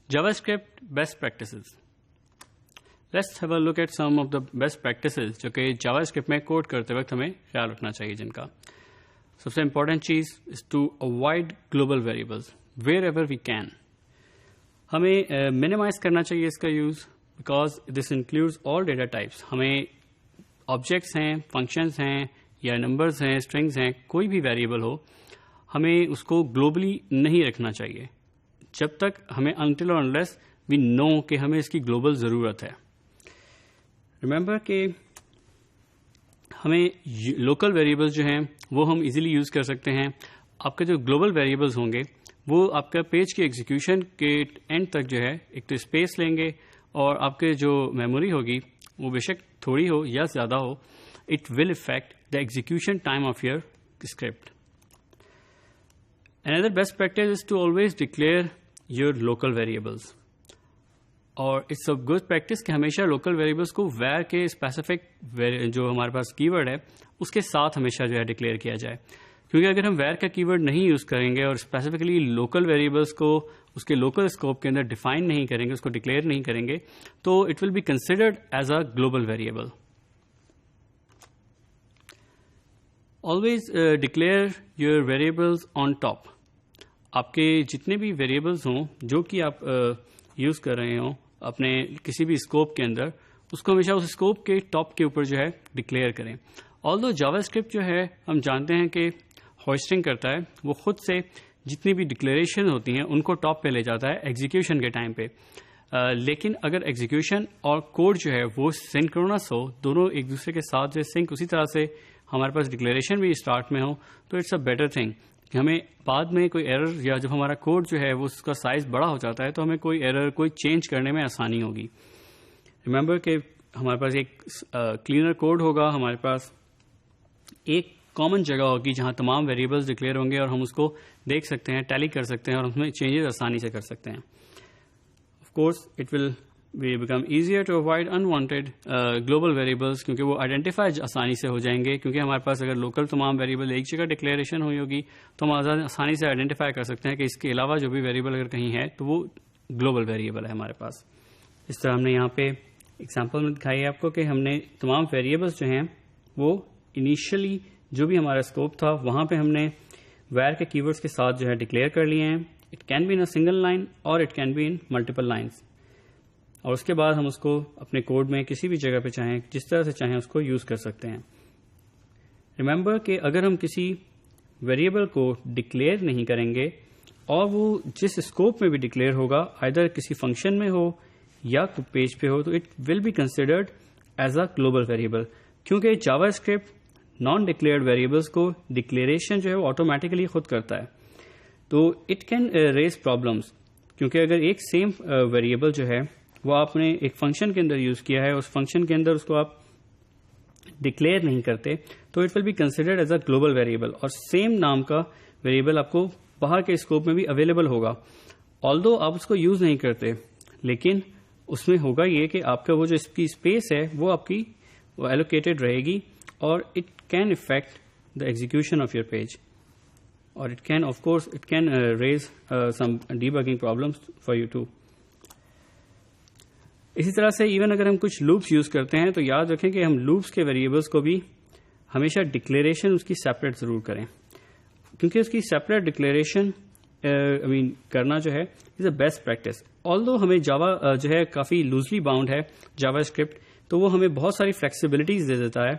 JavaScript best practices. Let's have a look at some of the best practices جو کہ JavaScript میں code کرتے وقت ہمیں خیال رکھنا چاہیے جن کا. سب سے امپورٹنٹ چیز is to avoid global variables wherever we can. ہمیں minimize کرنا چاہیے اس کا use because this includes all data types. ہمیں آبجیکٹس ہیں, فنکشنز ہیں یا نمبرز ہیں, اسٹرنگز ہیں, کوئی بھی ویریبل ہو, ہمیں اس کو گلوبلی نہیں رکھنا چاہیے جب تک ہمیں until or unless we know کہ ہمیں اس کی گلوبل ضرورت ہے. ریممبر کہ ہمیں لوکل ویریبلز جو ہیں وہ ہم ایزیلی یوز کر سکتے ہیں. آپ کے جو گلوبل ویریبلز ہوں گے وہ آپ کا پیج کے ایگزیکیوشن کے اینڈ تک جو ہے ایک تو اسپیس لیں گے, اور آپ کے جو میموری ہوگی وہ بے شک تھوڑی ہو یا زیادہ ہو, it will affect the execution time of your script. Another best practice is to always declare your local variables. اور اٹس اے گڈ پریکٹس کہ ہمیشہ لوکل ویریبلس کو ویئر کے اسپیسیفک جو ہمارے پاس کی ورڈ ہے اس کے ساتھ ہمیشہ جو ہے ڈکلیئر کیا جائے, کیونکہ اگر ہم ویئر کا کی ورڈ نہیں یوز کریں گے اور اسپیسیفکلی لوکل ویریبلس کو اس کے لوکل اسکوپ کے اندر ڈیفائن نہیں کریں گے, اس کو ڈکلیئر نہیں کریں گے, تو it will be considered as a global variable. Always declare your variables on top. آپ کے جتنے بھی ویریبلز ہوں جو کہ آپ یوز کر رہے ہوں اپنے کسی بھی اسکوپ کے اندر, اس کو ہمیشہ اس اسکوپ کے ٹاپ کے اوپر جو ہے ڈکلیئر کریں. آلدو جاوا اسکرپٹ جو ہے ہم جانتے ہیں کہ ہوسٹنگ کرتا ہے, وہ خود سے جتنی بھی ڈکلیریشن ہوتی ہیں ان کو ٹاپ پہ لے جاتا ہے ایگزیکیوشن کے ٹائم پہ. لیکن اگر ایگزیکیوشن اور کوڈ جو ہے وہ سنکرونس ہو, دونوں ایک دوسرے کے ساتھ جو سنک اسی طرح سے ہمارے پاس ڈکلیریشن بھی اسٹارٹ میں ہو, تو اٹس اے بیٹر تھنگ کہ ہمیں بعد میں کوئی ایرر یا جب ہمارا کوڈ جو ہے وہ اس کا سائز بڑا ہو جاتا ہے تو ہمیں کوئی ایرر کوئی چینج کرنے میں آسانی ہوگی. ریممبر کہ ہمارے پاس ایک کلینر کوڈ ہوگا, ہمارے پاس ایک کامن جگہ ہوگی جہاں تمام ویریبلز ڈکلیئر ہوں گے اور ہم اس کو دیکھ سکتے ہیں, ٹیلی کر سکتے ہیں اور اس میں چینجز آسانی سے کر سکتے ہیں. Of course it will become easier to avoid unwanted global variables, کیونکہ وہ آئیڈینٹیفائی آسانی سے ہو جائیں گے, کیونکہ ہمارے پاس اگر لوکل تمام ویریبل ایک جگہ ڈکلیریشن ہوئی ہوگی تو ہم آسانی سے آئیڈینٹیفائی کر سکتے ہیں کہ اس کے علاوہ جو بھی ویریبل اگر کہیں ہے تو وہ گلوبل ویریبل ہے ہمارے پاس. اس طرح ہم نے یہاں پہ ایگزامپل میں دکھائی ہے آپ کو کہ ہم نے تمام ویریبلس جو ہیں وہ انیشلی جو بھی ہمارا اسکوپ تھا وہاں پہ ہم نے ویئر کے کی ورڈس کے ساتھ جو ہے ڈکلیئر کر لیے ہیں. It can be in a single line اور it can be in multiple lines, اور اس کے بعد ہم اس کو اپنے کوڈ میں کسی بھی جگہ پہ چاہیں جس طرح سے چاہیں اس کو یوز کر سکتے ہیں. ریممبر کہ اگر ہم کسی ویریبل کو ڈکلیئر نہیں کریں گے اور وہ جس اسکوپ میں بھی ڈکلیئر ہوگا ادھر کسی فنکشن میں ہو یا پیج پہ ہو, تو it will be considered as a global variable, کیونکہ JavaScript non declared variables کو ڈکلیریشن جو ہے وہ آٹومیٹکلی خود کرتا ہے. تو اٹ کین ریز پرابلمس, کیونکہ اگر ایک سیم ویریبل جو ہے وہ آپ نے ایک فنکشن کے اندر یوز کیا ہے, اس فنکشن کے اندر اس کو آپ ڈکلیئر نہیں کرتے, تو it will be considered as a global variable, اور سیم نام کا ویریبل آپ کو باہر کے اسکوپ میں بھی اویلیبل ہوگا. آلدو آپ اس کو یوز نہیں کرتے, لیکن اس میں ہوگا یہ کہ آپ کا وہ جو اس کی اسپیس ہے وہ آپ کی وہ ایلوکیٹڈ رہے گی, اور it can affect the execution of your page, اور it can of course it can raise some debugging problems for you too. اسی طرح سے ایون اگر ہم کچھ لوپس یوز کرتے ہیں تو یاد رکھیں کہ ہم لوپس کے ویریبلس کو بھی ہمیشہ ڈکلیریشن اس کی سیپریٹ ضرور کریں, کیونکہ اس کی سیپریٹ ڈکلیریشن کرنا جو ہے از اے بیسٹ پریکٹس. آلدو ہمیں جاوا جو ہے کافی لوزلی باؤنڈ ہے جاوا اسکرپٹ, تو وہ ہمیں بہت ساری فلیکسیبلٹیز دے دیتا ہے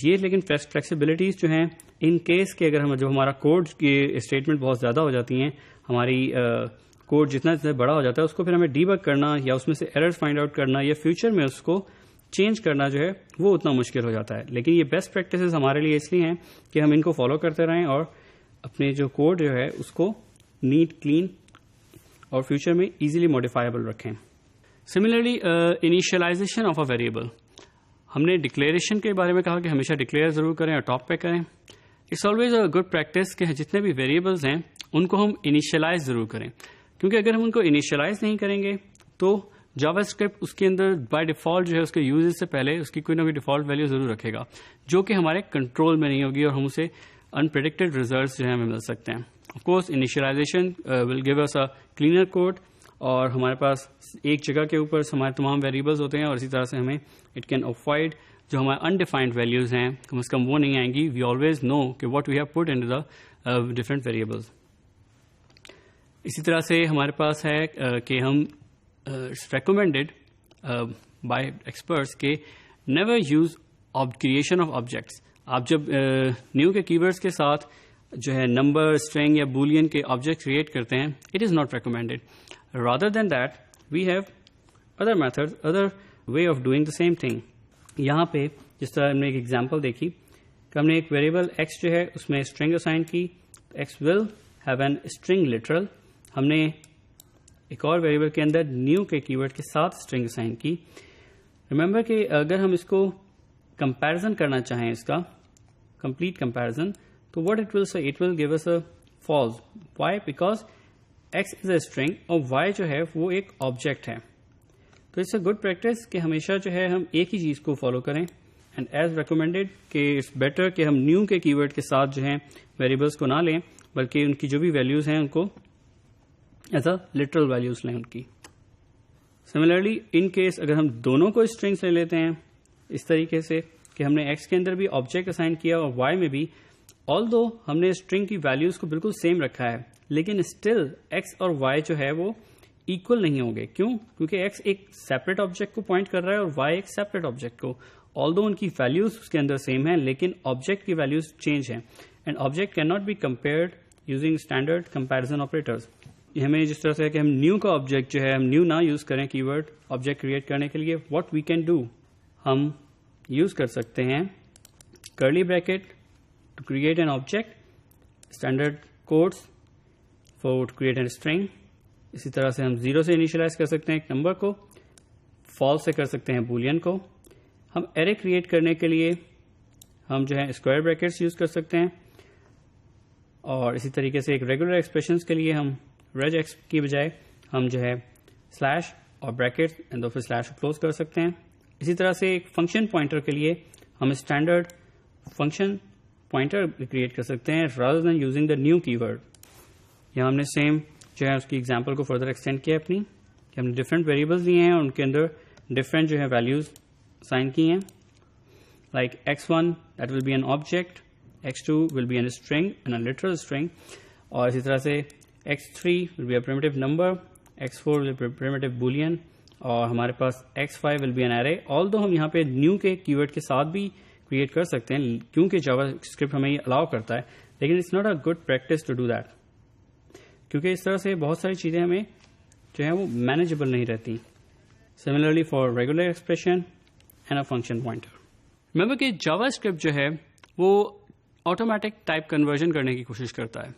یہ, لیکن فلیکسیبلٹیز جو ہیں ان کیس کہ اگر جب ہمارا کوڈ کی اسٹیٹمنٹ بہت زیادہ ہو جاتی ہیں, ہماری کوڈ جتنا بڑا ہو جاتا ہے اس کو پھر ہمیں ڈیبگ کرنا یا اس میں سے ایررز فائنڈ آؤٹ کرنا یا فیوچر میں اس کو چینج کرنا جو ہے وہ اتنا مشکل ہو جاتا ہے. لیکن یہ بیسٹ پریکٹسز ہمارے لیے اس لیے ہیں کہ ہم ان کو فالو کرتے رہیں اور اپنے جو کوڈ جو ہے اس کو نیٹ, کلین اور فیوچر میں ایزیلی موڈیفائبل رکھیں. Similarly initialization of a variable, ہم نے ڈکلیریشن کے بارے میں کہا کہ ہمیشہ ڈکلیئر ضرور کریں اور ٹاپ پہ کریں. It's always a good practice کہ جتنے بھی ویریبلز ہیں ان کو ہم انیشلائز ضرور کریں, کیونکہ اگر ہم ان کو انیشلائز نہیں کریں گے تو جاوا اسکرپٹ اس کے اندر بائی ڈیفالٹ جو ہے اس کے یوزز سے پہلے اس کی کوئی نہ کوئی ڈیفالٹ ویلیو ضرور رکھے گا, جو کہ ہمارے کنٹرول میں نہیں ہوگی اور ہم اسے انپریڈکٹڈ ریزلٹس جو ہیں ہمیں مل سکتے ہیں. Of course initialisation will give us a cleaner code, اور ہمارے پاس ایک جگہ کے اوپر ہمارے تمام ویریبلز ہوتے ہیں, اور اسی طرح سے ہمیں اٹ کین اوائڈ جو ہمارے انڈیفائنڈ ویلیوز ہیں کم از کم وہ نہیں آئیں گی. وی آلویز نو کہ what we have put in the different variables. اسی طرح سے ہمارے پاس ہے کہ ہم ریکمینڈیڈ بائی ایکسپرٹس کہ never use creation of objects. آپ جب نیو کے کی ورڈس کے ساتھ جو ہے نمبر, اسٹرنگ یا بولین کے آبجیکٹ کریٹ کرتے ہیں, it is not recommended. Rather than that we have other method, other way of doing the same thing. یہاں پہ جس طرح ہم نے ایک ایگزامپل دیکھی کہ ہم نے ایک ویریبل ایکس جو ہے اس میں اسٹرنگ اسائن کی, x will have an string literal. ہم نے ایک اور ویریبل کے اندر نیو کے کی ورڈ کے ساتھ اسٹرنگ اسائن کی. ریمبر کہ اگر ہم اس کو کمپیرزن کرنا چاہیں, اس کا کمپلیٹ کمپیرزن, تو what it will say, it will give us a false. Why? Because X is a string اور وائی جو ہے وہ ایک آبجیکٹ ہے. تو اٹس اے گڈ پریکٹس کہ ہمیشہ جو ہے ہم ایک ہی چیز کو فالو کریں, اینڈ ایز ریکمینڈیڈ کہ اٹس بیٹر کہ ہم نیو کے کی ورڈ کے ساتھ جو ہے ویریبلس کو نہ لیں, بلکہ ان کی جو بھی ویلیوز ہیں ان کو ایز اے لٹرل ویلیوز لیں ان کی. سملرلی ان کیس اگر ہم دونوں کو اسٹرنگس لے لیتے ہیں اس طریقے سے کہ ہم نے ایکس کے اندر بھی آبجیکٹ اسائن کیا اور وائی میں بھی, آل دو ہم نے اسٹرنگ کی ویلیوز کو بالکل سیم رکھا ہے, لیکن اسٹل ایکس اور وائی جو ہے وہ ایکول نہیں ہوں گے. کیوں؟ کیونکہ ایکس ایک سیپریٹ آبجیکٹ کو پوائنٹ کر رہا ہے اور وائی ایک سیپریٹ آبجیکٹ کو. آل دو ان کی ویلیوز اس کے اندر سیم ہیں, لیکن آبجیکٹ کی ویلیوز چینج ہیں, and object can not be compared using standard comparison operators. ہمیں جس طرح سے کہ ہم نیو کا آبجیکٹ جو ہے ہم نیو نہ یوز کریں کی ورڈ آبجیکٹ کریٹ کرنے کے لیے, واٹ وی کین ڈو, ہم یوز کر سکتے ہیں curly bracket to create an object, standard quotes for to create an string. اسی طرح سے ہم 0 سے انیشلائز کر سکتے ہیں ایک نمبر کو, فالس سے کر سکتے ہیں بولین کو. ہم ایرے کریٹ کرنے کے لیے ہم جو ہے اسکوائر بریکٹس یوز کر سکتے ہیں, اور اسی طریقے سے ایک ریگولر ایکسپریشنس کے لیے ہم ریج ایکس کی بجائے ہم جو ہے سلیش اور بریکٹ اینڈ پھر سلیش کو کلوز کر سکتے ہیں. اسی طرح سے ایک فنکشن پوائنٹر کے لیے ہم اسٹینڈرڈ فنکشن پوائنٹر کریٹ کر سکتے ہیں rather than using the new keyword. یہاں ہم نے سیم جو ہے اس کی ایگزامپل کو فردر ایکسٹینڈ کیا اپنی, کہ ہم نے ڈفرینٹ ویریبلز دیے ہیں اور ان کے اندر ڈفرینٹ جو ہے ویلیوز سائن کی ہیں, like x1 that will be an object, x2 will be an string and a literal string, اور اسی طرح سے x3 will be a primitive number, x4 will be a primitive boolean, اور ہمارے پاس x5 will be an array. although ہم یہاں پہ new کے کی ورڈ کے ساتھ بھی کریٹ کر سکتے ہیں کیونکہ جاوا اسکرپٹ ہمیں یہ الاؤ کرتا ہے, لیکن it's not a good practice to do that, کیونکہ اس طرح سے بہت ساری چیزیں ہمیں جو ہے وہ مینیجبل نہیں رہتی. Similarly for regular expression and a function pointer. Remember کہ جاوا اسکرپٹ جو ہے وہ آٹومیٹک ٹائپ کنورژن کرنے کی کوشش کرتا ہے.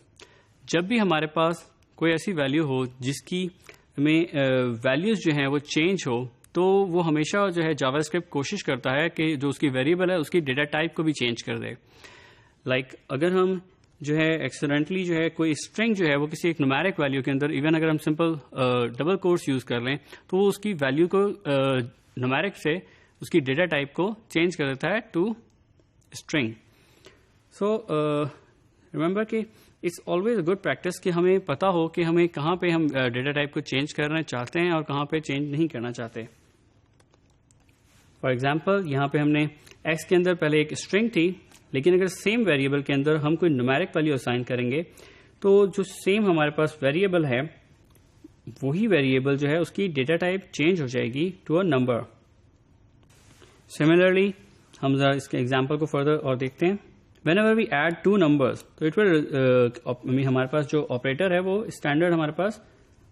جب بھی ہمارے پاس کوئی ایسی ویلیو ہو جس کی میں ویلیوز جو ہیں وہ چینج ہو, تو وہ ہمیشہ جو ہے جاوا اسکرپٹ کوشش کرتا ہے کہ جو اس کی ویریبل ہے اس کی ڈیٹا ٹائپ کو بھی چینج کر دے. لائک اگر ہم جو ہے ایکسیڈنٹلی جو ہے کوئی اسٹرنگ جو ہے وہ کسی ایک نومیرک ویلیو کے اندر, ایون اگر ہم سمپل ڈبل کوٹس یوز کر لیں, تو وہ اس کی ویلیو کو نومیرک سے اس کی ڈیٹا ٹائپ کو چینج کر دیتا ہے ٹو اسٹرنگ. سو ریمبر کہ it's always a good practice کہ ہمیں پتا ہو کہ ہمیں کہاں پہ ہم ڈیٹا ٹائپ کو چینج کرنا چاہتے ہیں اور کہاں پہ چینج نہیں کرنا چاہتے. فار ایگزامپل یہاں پہ ہم نے ایکس کے اندر پہلے ایک اسٹرنگ تھی, لیکن اگر سیم ویریبل کے اندر ہم کوئی نومیرک ویلیو اسائن کریں گے تو جو سیم ہمارے پاس ویریبل ہے وہی ویریبل جو ہے اس کی ڈیٹا ٹائپ چینج ہو جائے گی ٹو اے نمبر. سملرلی ہم ذرا اس کے ایگزامپل کو فردر اور دیکھتے ہیں. whenever we add two numbers تو اٹ ول ہمارے پاس جو آپریٹر ہے وہ اسٹینڈرڈ ہمارے پاس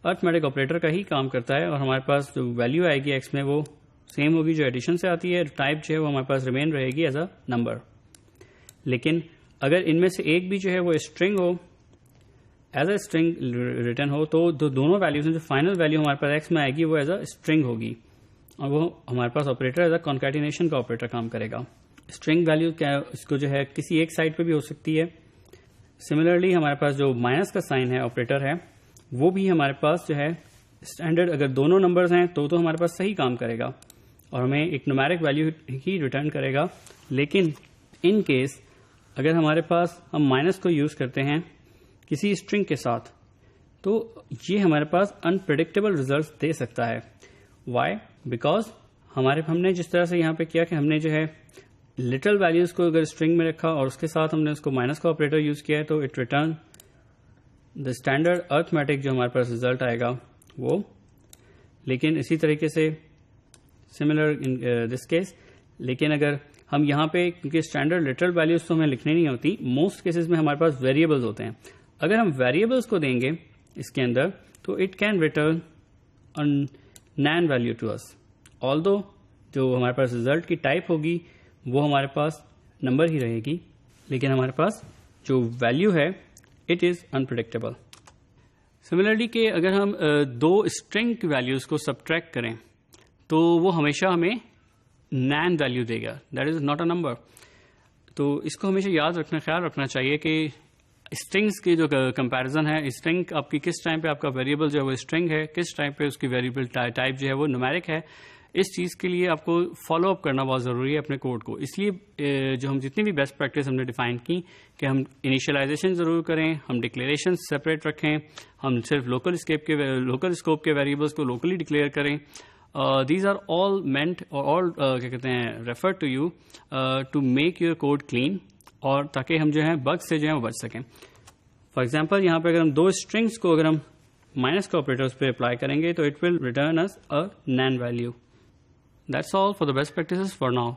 ارتھمیٹک آپریٹر کا ہی کام کرتا ہے, اور ہمارے پاس جو ویلیو آئے گی ایکس میں وہ سیم ہوگی جو ایڈیشن سے آتی ہے. ٹائپ جو ہے وہ ہمارے پاس ریمین رہے گی ایز اے نمبر. لیکن اگر ان میں سے ایک بھی جو ہے وہ اسٹرنگ ہو, ایز اے اسٹرنگ ریٹرن ہو, تو دونوں ویلیوز میں جو فائنل ویلیو ہمارے پاس ایکس میں آئے گی وہ ایز اے اسٹرنگ ہوگی, اور وہ ہمارے پاس آپریٹر ایز اے کانکیٹینیشن کا آپریٹر کام کرے گا. اسٹرنگ ویلیو کیا اس کو جو ہے کسی ایک سائڈ پہ بھی ہو سکتی ہے. سملرلی ہمارے پاس جو مائنس کا سائن ہے آپریٹر ہے وہ بھی ہمارے پاس جو ہے اسٹینڈرڈ, اگر دونوں نمبرز ہیں تو ہمارے پاس صحیح کام کرے گا اور ہمیں ایک نومیرک ویلیو ہی ریٹرن کرے گا. لیکن ان کیس اگر ہمارے پاس ہم مائنس کو یوز کرتے ہیں کسی اسٹرنگ کے ساتھ, تو یہ ہمارے پاس انپریڈکٹیبل ریزلٹس دے سکتا ہے. وائی؟ بیکاز ہم نے جس طرح سے یہاں پہ کیا کہ ہم نے جو ہے لٹل ویلیوز کو اگر اسٹرنگ میں رکھا اور اس کے ساتھ ہم نے اس کو مائنس کا آپریٹر یوز کیا ہے تو it return the standard arithmetic جو ہمارے پاس ریزلٹ آئے گا وہ. لیکن اسی طریقے سے سملر ان دس کیس، لیکن اگر ہم یہاں پہ کیونکہ اسٹینڈرڈ لٹرل ویلیوز تو ہمیں لکھنی نہیں ہوتی، موسٹ کیسز میں ہمارے پاس ویریبلز ہوتے ہیں. اگر ہم ویریبلز کو دیں گے اس کے اندر تو it can return NaN value to us, although جو ہمارے پاس ریزلٹ کی ٹائپ ہوگی وہ ہمارے پاس نمبر ہی رہے گی، لیکن ہمارے پاس جو ویلیو ہے اٹ از انپریڈکٹیبل. سملرلی کہ اگر ہم دو اسٹرنگ کی ویلیوز کو سبٹریکٹ کریں تو وہ ہمیشہ ہمیں نان ویلیو دے گا، that is not a number. تو اس کو ہمیشہ خیال رکھنا چاہیے کہ اسٹرنگس کی جو کمپیریزن ہے، اسٹرنگ آپ کی کس ٹائم پہ آپ کا ویریبل جو ہے وہ اسٹرنگ ہے، کس ٹائم پہ اس کی ویریبل ٹائپ جو ہے وہ نومیرک ہے، اس چیز کے لیے آپ کو فالو اپ کرنا بہت ضروری ہے اپنے کوڈ کو. اس لیے جو ہم جتنی بھی بیسٹ پریکٹس ہم نے ڈیفائن کی کہ ہم انیشلائزیشن ضرور کریں، ہم ڈکلیریشن سپریٹ رکھیں، ہم صرف لوکل اسکوپ کے ویریبلس کو لوکلی ڈکلیئر کریں. دیز آر آل مینٹ اور کیا کہتے ہیں refer to you to make your code clean, اور تاکہ ہم جو ہیں بگ سے جو ہے وہ بچ سکیں. فار ایگزامپل یہاں پہ اگر ہم دو اسٹرنگس کو اگر ہم مائنس کا آپریٹر پہ اپلائی کریں گے تو it will return us a NaN value. That's all for the best practices for now.